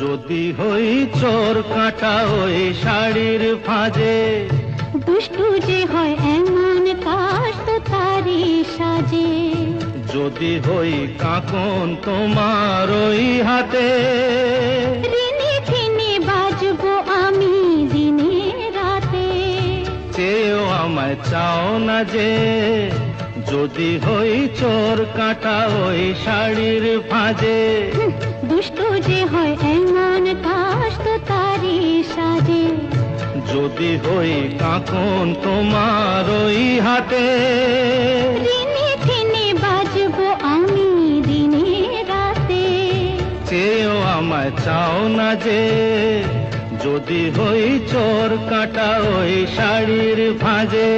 যদি হই চোর কাঁটা ওই শাড়ির ফাঁজে, দুষ্টু যে হয় এমন কাশ তো তারি সাজে। যদি হই কাঁকন তোমার ওই হাতে, ঋণে ঋণে বাজবো আমি দিনে রাতে। চেয়েও আমায় চাও না যে, যদি হই চোর কাঁটা ওই শাড়ির ফাঁজে। দুষ্টু যে হয় এমন কাশ তো তারি সাজে। যদি হই কাঁকন তোমার ওই হাতে, ঋণে ঋণে বাজবো আমি দিনে রাতে। চেয়েও আমায় চাও না যে, যদি হই চোর কাঁটা ওই শাড়ির ফাঁজে।